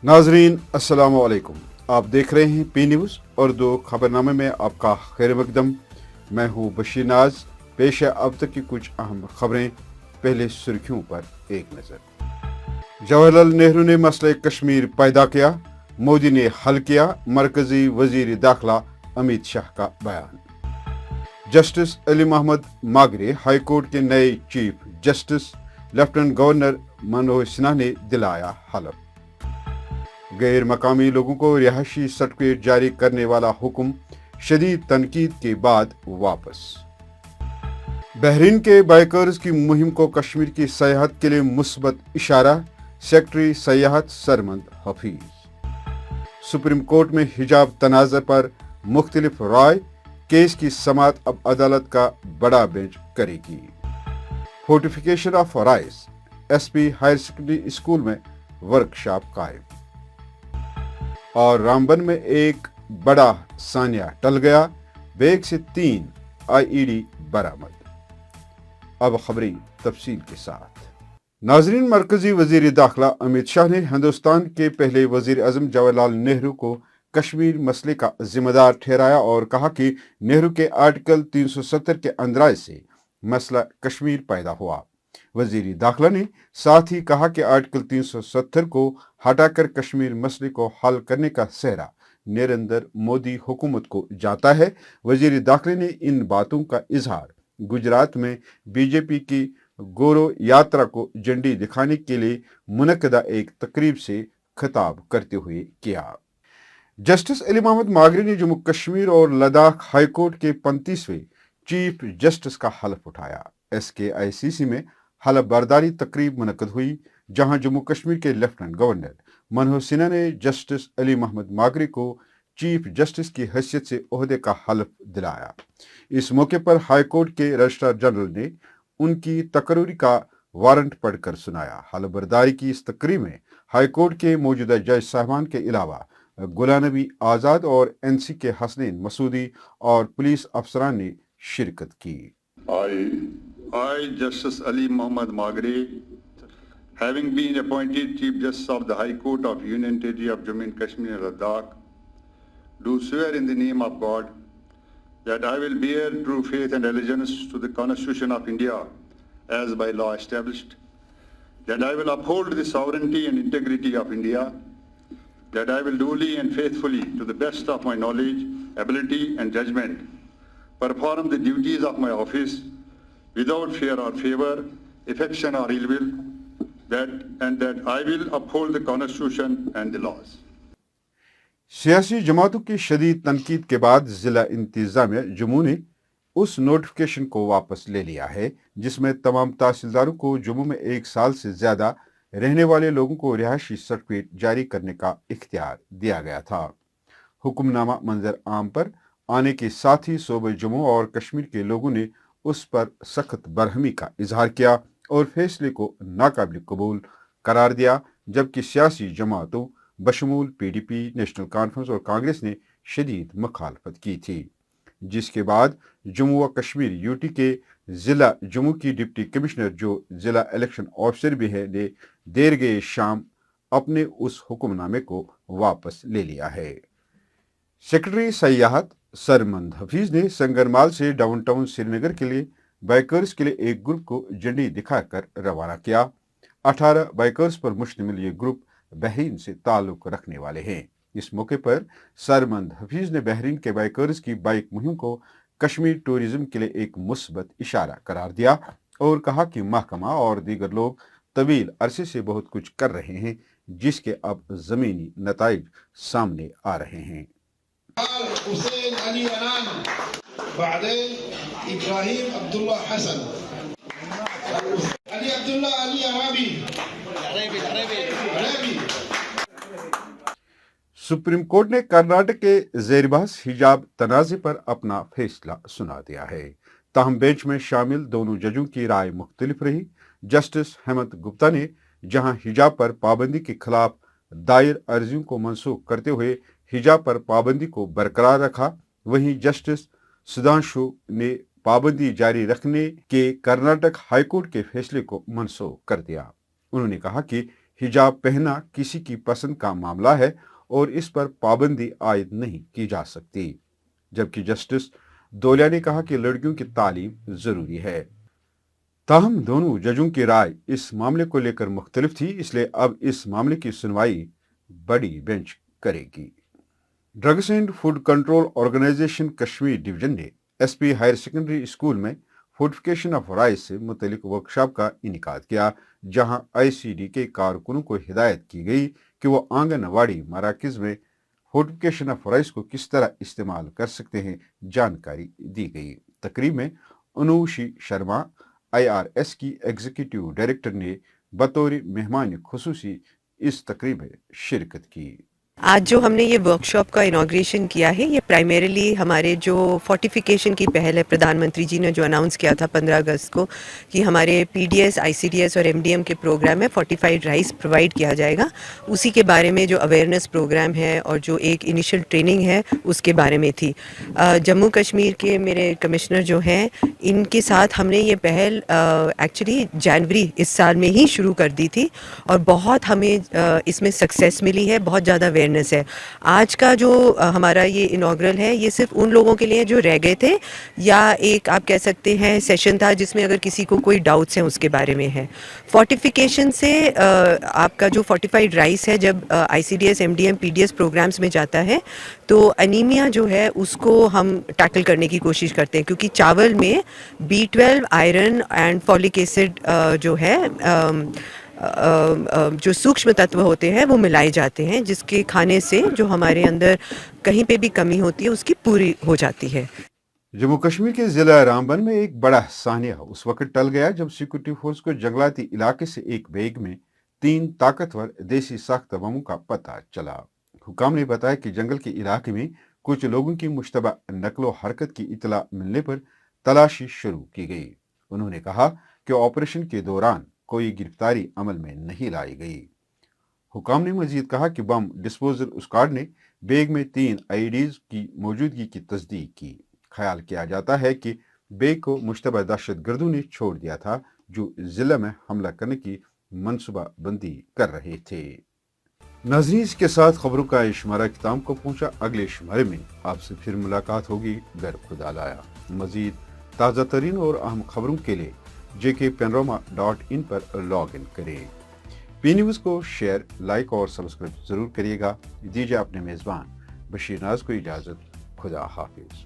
नाजरीन अस्सलाम वालेकुम। आप देख रहे हैं पी न्यूज़ उर्दू खबरनामे में आपका खैर मकदम। मैं हूं बशीर नाज। पेश है अब तक की कुछ अहम खबरें। पहले सुर्खियों पर एक नज़र। जवाहरलाल नेहरू ने मसले कश्मीर पैदा किया, मोदी ने हल किया, मरकजी वजीर दाखिला अमित शाह का बयान। Justice Ali Mohammad Magrey high court के नए chief justice. Lieutenant governor Manoj Sinha ने दिलाया हलफ। गैर मकामी लोगों को रिहायशी सर्टिफिकेट जारी करने वाला हुक्म शदीद तनकीद के बाद वापस। बहरीन के बाइकर्स की मुहिम को कश्मीर की सयाहत के लिए मुस्बत इशारा, सेक्रेटरी सयाहत सरमंद हफीज। सुप्रीम कोर्ट में हिजाब तनाज़ पर मुख्तलिफ राय, केस की समाअत अब अदालत का बड़ा बेंच करेगी। Fortification of rice, SP higher secondary school में वर्कशॉप कायम। और रामबन में एक बड़ा सानिया टल गया, बैग से 3 आईईडी बरामद। अब खबरें तफसील के साथ। नाजरीन, मरकजी वजीर दाखिला अमित शाह ने हिंदुस्तान के पहले वजीर आजम जवाहरलाल नेहरू को कश्मीर मसले का जिम्मेदार ठहराया और कहा कि नेहरू के आर्टिकल 370 के अंदराज से मसला कश्मीर पैदा हुआ। वजीर दाखिला ने साथ ही कहा कि आर्टिकल 370 को हटाकर कश्मीर मसले को हल करने का सेहरा नरेंद्र मोदी हुकूमत को जाता है। वजीर दाखिले ने इन बातों का इजहार गुजरात में बीजेपी की गौरव यात्रा को झंडी दिखाने के लिए मुनक्कदा एक तकरीब से खिताब करते हुए किया। जस्टिस अली मोहम्मद मागरे ने जम्मू कश्मीर और लद्दाख हाईकोर्ट के 35वें चीफ जस्टिस का हलफ उठाया। SKICC में हलफ बर्दारी तकरीब मुनक्कद हुई, जहां जम्मू कश्मीर के लेफ्टिनेंट गवर्नर मनोज सिन्हा ने जस्टिस अली मोहम्मद मागरे को चीफ जस्टिस की हैसियत से ओहदे का हलफ दिलाया। इस मौके पर हाईकोर्ट के रजिस्ट्रार जनरल ने उनकी तकरीर का वारंट पढ़कर सुनाया। हलफ बर्दारी की इस तकरीब में हाईकोर्ट के मौजूदा जज साहबान के अलावा गुलाम नबी आज़ाद और NC के हसनैन मसूदी और पुलिस अफसरान ने शिरकत की। I, Justice Ali Muhammad Magre, having been appointed Chief Justice of the High Court of Union Territory of Jammu and Kashmir and Ladakh, do swear in the name of God that I will bear true faith and allegiance to the Constitution of India as by law established, that I will uphold the sovereignty and integrity of India, that I will duly and faithfully, to the best of my knowledge, ability and judgment, perform the duties of my office without fear or favor, affection or ill will, that I will uphold the Constitution and the laws. सियासी जमातों की शदीद तनकीद के बाद जिला इंतजामिया जम्मू ने उस नोटिफिकेशन को वापस ले लिया है जिसमें तमाम तहसीलदारों को जम्मू में 1 साल से ज्यादा रहने वाले लोगों को रिहायशी सर्टिफिकेट जारी करने का इख्तियार दिया गया था। हुक्मनामा मंजर आम पर आने के साथ ही सूबे जम्मू और कश्मीर के लोगों ने उस पर सख्त बरहमी का इजहार किया और फैसले को नाकाबिल कबूल करार दिया, जबकि सियासी जमातों बशमूल PDP, नेशनल कॉन्फ्रेंस और कांग्रेस ने शदीद मुखालफत की थी, जिसके बाद जम्मू व कश्मीर UT के जिला जम्मू की डिप्टी कमिश्नर जो जिला इलेक्शन ऑफिसर भी है ने देर गए शाम अपने उस हुक्मनामे को वापस ले लिया है। सेक्रेटरी सयाहत सरमंद हफीज ने संगरमाल से डाउनटाउन श्रीनगर के लिए बाइकर्स के लिए एक ग्रुप को झंडी दिखाकर रवाना किया। 18 बाइकर्स पर मुश्तमिल ये ग्रुप बहरीन से ताल्लुक रखने वाले हैं। इस मौके पर सरमंद हफीज ने बहरीन के बाइकर्स की बाइक मुहिम को कश्मीर टूरिज्म के लिए एक मुस्बत इशारा करार दिया और कहा कि महकमा और दीगर लोग तवील अरसे से बहुत कुछ कर रहे हैं, जिसके अब जमीनी नताइज सामने आ रहे हैं। हुसैन अली अनान, बादेन इब्राहिम अब्दुल्ला हसन, अली अब्दुल्ला अली अराबी। सुप्रीम कोर्ट ने कर्नाटक के जेरबहस हिजाब तनाज़े पर अपना फैसला सुना दिया है। ताहम बेंच में शामिल दोनों जजों की राय मुख्तलिफ रही। जस्टिस हेमंत गुप्ता ने जहां हिजाब पर पाबंदी के खिलाफ दायर अर्जियों को मनसूख करते हुए हिजाब पर पाबंदी को बरकरार रखा, वहीं जस्टिस सुधांशु ने पाबंदी जारी रखने के कर्नाटक हाईकोर्ट के फैसले को मनसूख कर दिया। उन्होंने कहा कि हिजाब पहनना किसी की पसंद का मामला है और इस पर पाबंदी आयद नहीं की जा सकती, जबकि जस्टिस दोलिया ने कहा कि लड़कियों की तालीम जरूरी है। ताहम दोनों जजों की राय इस मामले को लेकर मुख्तलिफ थी, इसलिए अब इस मामले की सुनवाई बड़ी बेंच करेगी। Drugs and food control organisation Kashmir division ने एसपी हायर सेकेंडरी स्कूल में फोर्टिफिकेशन ऑफ राइस से मुतलिक वर्कशॉप का इनेकाद किया, जहां आईसीडी के कारकुनों को हिदायत की गई कि वो आंगनवाड़ी मराकज में फोर्टिफिकेशन ऑफ राइस को किस तरह इस्तेमाल कर सकते हैं, जानकारी दी गई। तकरीब में अनुषी शर्मा IRS की एग्जीक्यूटिव डायरेक्टर ने बतौर मेहमान खुसूसी इस तकरीब में शिरकत की। आज जो हमने ये वर्कशॉप का इनाग्रेशन किया है, ये प्राइमरीली हमारे जो फोर्टिफिकेशन की पहल है, प्रधानमंत्री जी ने जो अनाउंस किया था 15 अगस्त को कि हमारे PDS, ICDS और MDM के प्रोग्राम में फोर्टिफाइड राइस प्रोवाइड किया जाएगा, उसी के बारे में जो अवेयरनेस प्रोग्राम है और जो एक इनिशियल ट्रेनिंग है उसके बारे में थी। जम्मू कश्मीर के मेरे कमिश्नर जो हैं, इनके साथ हमने ये पहल एक्चुअली जनवरी इस साल में ही शुरू कर दी थी और बहुत हमें इसमें सक्सेस मिली है, बहुत ज़्यादा अवेयरनेस है। आज का जो हमारा ये इनॉग्रल है, ये सिर्फ उन लोगों के लिए जो रह गए थे या एक आप कह सकते हैं सेशन था जिसमें अगर किसी को कोई डाउट्स हैं उसके बारे में है। फोर्टिफिकेशन से आपका जो फोर्टिफाइड राइस है जब ICDS, MDM, PDS प्रोग्राम्स में जाता है तो अनीमिया जो है उसको हम टैकल करने की कोशिश करते हैं, क्योंकि चावल में B12, iron and folic acid जो है जो सूक्ष्म तत्व होते हैं वो मिलाए जाते हैं, जिसके खाने से जो हमारे अंदर कहीं पे भी कमी होती है उसकी पूरी हो जाती है। जम्मू कश्मीर के जिला रामबन में एक बड़ा सानिया उस वक्त टल गया जब सिक्योरिटी फोर्स को जंगलाती इलाके से एक बैग में 3 ताकतवर देसी साख्त बमों का पता चला। हुकाम ने बताया कि जंगल के इलाके में कुछ लोगों की मुश्तबा नकलो हरकत की इतला मिलने पर तलाशी शुरू की गई। उन्होंने कहा कि ऑपरेशन के दौरान कोई गिरफ्तारी अमल में नहीं लाई गई। हुकाम ने मजीद कहा कि बम डिस्पोजल स्क्वाड ने बैग में 3 IEDs की मौजूदगी की तस्दीक की। ख्याल किया जाता है कि बैग को मुश्तबा दहशतगर्दों ने छोड़ दिया था जो जिले में हमला करने की मनसूबा बंदी कर रहे थे। नाज़रीन, इसके साथ खबरों का ये शुमारा इख्तिताम को पहुंचा। अगले शुमारे में आपसे फिर मुलाकात होगी अगर खुदा लाया। मजीद ताज़ा तरीन और अहम खबरों के लिए jkpanorama.in पर लॉग इन करें। P न्यूज़ को शेयर, लाइक और सब्सक्राइब जरूर करिएगा। दीजिए अपने मेज़बान बशीर नाज को इजाज़त। खुदा हाफिज।